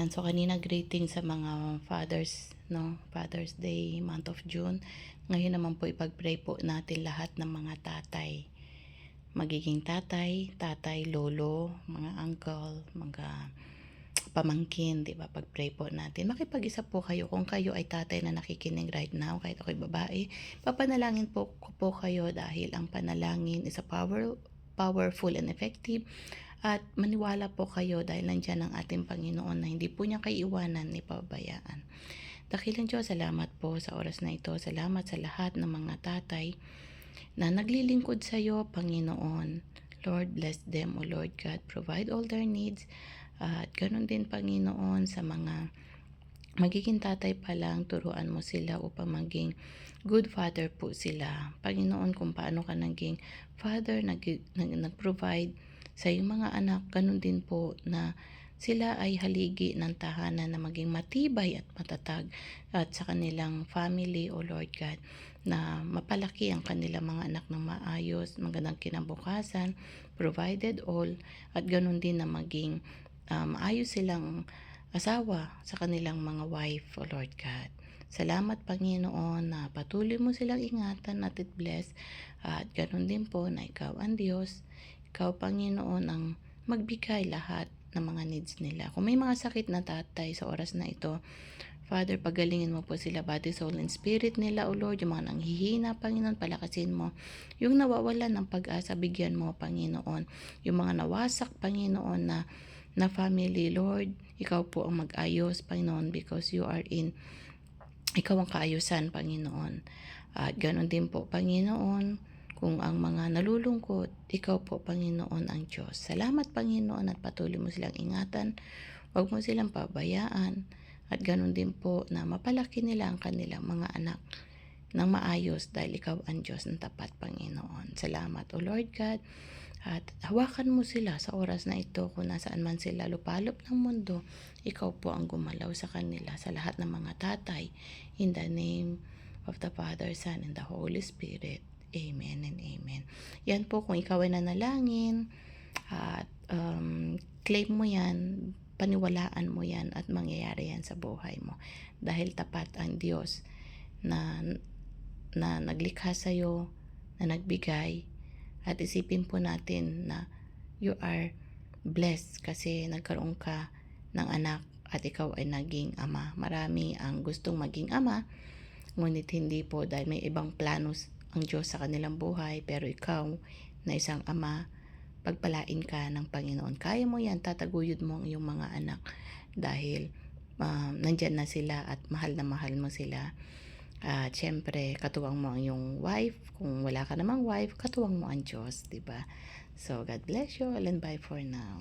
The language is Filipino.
Ayan, so kanina greeting sa mga fathers, no? Father's Day, month of June. Ngayon naman po ipag-pray po natin lahat ng mga tatay. Magiging tatay, lolo, mga uncle, mga pamangkin, di ba? Pag-pray po natin. Makipag-isa po kayo kung kayo ay tatay na nakikinig right now, kahit ako'y babae. Papanalangin po kayo dahil ang panalangin is a powerful and effective. At maniwala po kayo dahil nandiyan ang ating Panginoon na hindi po niya kayo iwanan ni pabayaan. Dakilang Diyos, salamat po sa oras na ito. Salamat sa lahat ng mga tatay na naglilingkod sa iyo, Panginoon. Lord, bless them, O Lord God. Provide all their needs. At ganun din, Panginoon, sa mga magiging tatay pa lang, turuan mo sila upang maging good father po sila. Panginoon, kung paano ka naging father, nag-provide sa iyong mga anak, ganun din po na sila ay haligi ng tahanan na maging matibay at matatag at sa kanilang family, O Lord God, na mapalaki ang kanilang mga anak ng maayos, magandang kinabukasan, provided all, at ganun din na maging maayos silang asawa sa kanilang mga wife, O Lord God. Salamat, Panginoon, na patuloy mo silang ingatan at bless. At ganun din po na ikaw ang Diyos. Ikaw, Panginoon, ang magbigay lahat ng mga needs nila. Kung may mga sakit na tatay sa oras na ito, Father, pagalingin mo po sila, body, soul, and spirit nila, O Lord. Yung mga nanghihina, Panginoon, palakasin mo. Yung nawawalan ng pag-asa, bigyan mo, Panginoon. Yung mga nawasak, Panginoon, na family, Lord, ikaw po ang mag-ayos, Panginoon, because ikaw ang kaayusan, Panginoon. At ganoon din po, Panginoon, kung ang mga nalulungkot, ikaw po, Panginoon, ang Diyos. Salamat, Panginoon, at patuloy mo silang ingatan. Huwag mo silang pabayaan. At ganoon din po na mapalaki nila ang kanilang mga anak ng maayos dahil ikaw ang Diyos ng tapat, Panginoon. Salamat, O Lord God. At hawakan mo sila sa oras na ito kung nasaan man sila lupalop ng mundo. Ikaw po ang gumalaw sa kanila, sa lahat ng mga tatay. In the name of the Father, Son, and the Holy Spirit. Amen and amen. Yan po, kung ikaw ay nanalangin at claim mo yan, paniwalaan mo yan at mangyayari yan sa buhay mo. Dahil tapat ang Diyos na naglikha sa iyo, na nagbigay. At isipin po natin na you are blessed kasi nagkaroon ka ng anak at ikaw ay naging ama. Marami ang gustong maging ama, ngunit hindi po dahil may ibang planos ang Diyos sa kanilang buhay. Pero ikaw na isang ama, pagpalain ka ng Panginoon. Kaya mo yan, tataguyod mo ang iyong mga anak dahil nandyan na sila at mahal na mahal mo sila. At syempre, katuwang mo ang iyong wife. Kung wala ka namang wife, katuwang mo ang Diyos, diba? So, God bless you all and bye for now.